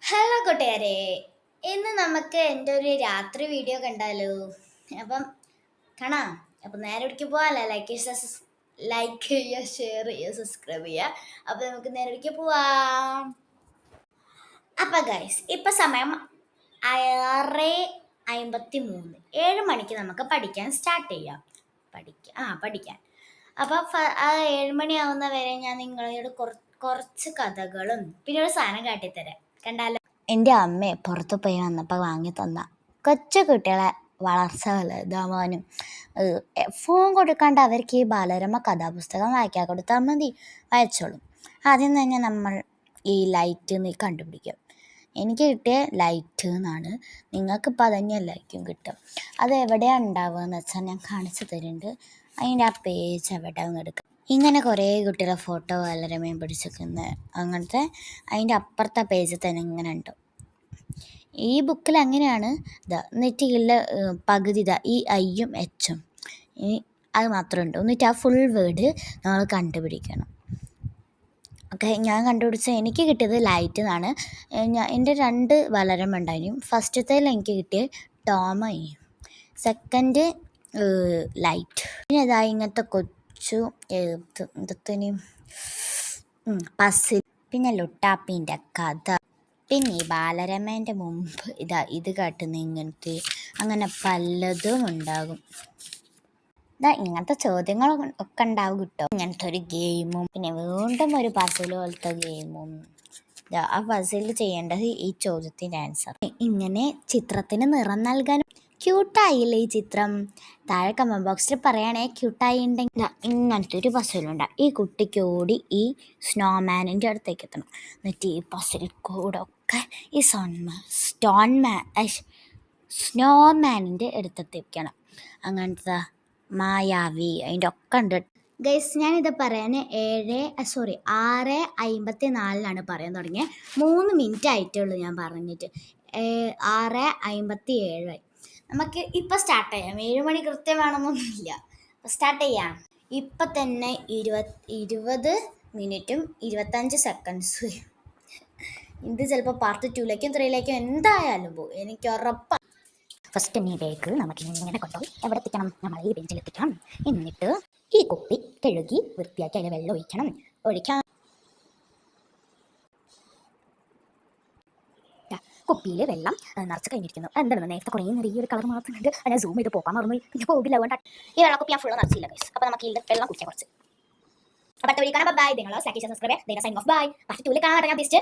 Hello കൂട്ടുകാരെ, ഇന്ന് നമുക്ക് എൻ്റെ ഒരു രാത്രി വീഡിയോ കണ്ടാലോ? അപ്പം കാണാം. അപ്പം നേരെ ഇടയ്ക്ക് പോവാല്ലേ? ലൈക്ക് ചെയ്യുക, ഷെയർ ചെയ്യുക, സബ്സ്ക്രൈബ് ചെയ്യുക. അപ്പം നമുക്ക് നേരെ ഇടയ്ക്ക് പോവാം. അപ്പം ഗൈസ്, ഇപ്പം സമയം 6:53. 7 മണിക്ക് നമുക്ക് പഠിക്കാൻ സ്റ്റാർട്ട് ചെയ്യാം. പഠിക്കാൻ. അപ്പം ആ 7 മണിയാവുന്ന വരെ ഞാൻ നിങ്ങളോട് കുറച്ച് കഥകളും പിന്നെ ഒരു സാധനം കാട്ടിത്തരാം. കണ്ടാലോ? എൻ്റെ അമ്മയെ പുറത്തു പോയി വന്നപ്പോൾ വാങ്ങി തന്ന കൊച്ചു കുട്ടികളെ വളർച്ച വലുതാവാനും ഫോൺ കൊടുക്കാണ്ട് അവർക്ക് ഈ ബാലരമ കഥാപുസ്തകം വായിക്കാൻ കൊടുത്താൽ മതി, വായിച്ചോളും. ആദ്യം തന്നെ നമ്മൾ ഈ ലൈറ്റ് കണ്ടുപിടിക്കും. എനിക്ക് കിട്ടിയ ലൈറ്റ് എന്നാണ്. നിങ്ങൾക്കിപ്പോൾ അത് തന്നെയല്ലായിരിക്കും കിട്ടും. അത് എവിടെയാണ് ഉണ്ടാവുക എന്ന് വെച്ചാൽ ഞാൻ കാണിച്ചു തരുന്നുണ്ട്. അതിൻ്റെ ആ പേജ് എവിടെ നിന്ന് എടുക്കാം. ഇങ്ങനെ കുറേ കുട്ടികളെ ഫോട്ടോ ബാലരമയും പിടിച്ചിരിക്കുന്നത് അങ്ങനത്തെ അതിൻ്റെ അപ്പുറത്തെ പേജിൽ തന്നെ ഇങ്ങനെ ഉണ്ട്. ഈ ബുക്കിൽ അങ്ങനെയാണ്. എന്നിട്ട് ഉള്ള പകുതി ഈ ഐയും എച്ചും അത് മാത്രമേ ഉണ്ട്. എന്നിട്ട് ആ ഫുൾ വേർഡ് നമ്മൾ കണ്ടുപിടിക്കണം. ഓക്കെ, ഞാൻ കണ്ടുപിടിച്ച എനിക്ക് കിട്ടിയത് ലൈറ്റ് എന്നാണ്. എൻ്റെ 2 ബാലരമ ഉണ്ടായിരുന്നു. ഫസ്റ്റത്തേൽ എനിക്ക് കിട്ടിയത് ടോമായി, സെക്കൻഡ് ലൈറ്റ്. പിന്നെ ഇതായി ഇങ്ങനത്തെ കൊച്ചു എഴുത്തത്തിനും പസിൽ, പിന്നെ ലുട്ടാപ്പീൻ്റെ കഥ, പിന്നെ ഈ ബാലരമേൻ്റെ മുമ്പ് ഇത് കാട്ടുന്ന ഇങ്ങനത്തെ അങ്ങനെ പലതും ഉണ്ടാകും. ഇങ്ങനത്തെ ചോദ്യങ്ങൾ ഒക്കെ ഉണ്ടാവും കിട്ടും. ഇങ്ങനത്തെ ഒരു ഗെയിമും പിന്നെ വീണ്ടും ഒരു പസിൽ പോലത്തെ ഗെയിമും. ആ പസിൽ ചെയ്യേണ്ടത് ഈ ചോദ്യത്തിൻ്റെ ആൻസർ. ഇങ്ങനെ ചിത്രത്തിന് നിറം നൽകാനും. ക്യൂട്ടായില്ലേ ഈ ചിത്രം? താഴെ കമന്റ് ബോക്സിൽ പറയണേ ക്യൂട്ടായി ഉണ്ടെങ്കിൽ. ഇങ്ങനത്തെ ഒരു പസിലുണ്ട്. ഈ കുട്ടിക്ക് ഓടി ഈ സ്നോമാനിൻ്റെ അടുത്തേക്ക് എത്തണം. എന്നിട്ട് ഈ പസിൽ കൂടെ ഒക്കെ ഈ സ്നോമാനിൻ്റെ അടുത്തെത്തിക്കണം. അങ്ങനത്തെ മായാവി അതിൻ്റെ ഒക്കെ ഉണ്ട്. ഗൈസ്, ഞാനിത് പറയാൻ 6:54 പറയാൻ തുടങ്ങിയത്. 3 മിനിറ്റ് ആയിട്ടുള്ളൂ ഞാൻ പറഞ്ഞിട്ട്. 6:57 നമുക്ക് ഇപ്പം സ്റ്റാർട്ട് ചെയ്യാം. 7 മണി കൃത്യം വേണമെന്നൊന്നുമില്ല. സ്റ്റാർട്ട് ചെയ്യാം. ഇപ്പം തന്നെ 20 മിനിറ്റും 25 സെക്കൻഡ്സ്. ഇത് ചിലപ്പോൾ പാർട്ട് 2ലേക്കും 3ലേക്കും എന്തായാലും പോകും, എനിക്ക് ഉറപ്പാണ്. ഫസ്റ്റ് ഈ ബേക്ക് നമുക്ക് ഇങ്ങനെ കൊണ്ടുപോയി എവിടെ എത്തിക്കണം? നമ്മൾ ഈ ബെഞ്ചിൽ എത്തിക്കണം. എന്നിട്ട് ഈ കുപ്പി കഴുകി വൃത്തിയാക്കി അതിൽ വെള്ളം ഒഴിക്കാം. കുപ്പിയിൽ വെള്ളം നിറച്ച് കഴിഞ്ഞിരിക്കുന്നു. എന്താണ് നേരത്തെ കുറേ നേരം ഒരു കളർ മാത്രമുണ്ട്. ഞാൻ സൂം ചെയ്ത് പോകാൻ മറന്നു. പിന്നെ പോകില്ല. അതുകൊണ്ട് ഈ വെള്ളക്കുപ്പി ഞാൻ ഫുള്ള് നിറച്ചില്ല ഗൈസ്. അപ്പോൾ നമുക്ക് ഈ വെള്ളം കുടിക്കാം കുറച്ച്. അപ്പോൾ അടുത്ത വീഡിയോ കാണാം. ബൈ. നിങ്ങളോ subscribe signing off. Bye. Part 2 കാണാൻ ഞാൻ തിരിച്ച്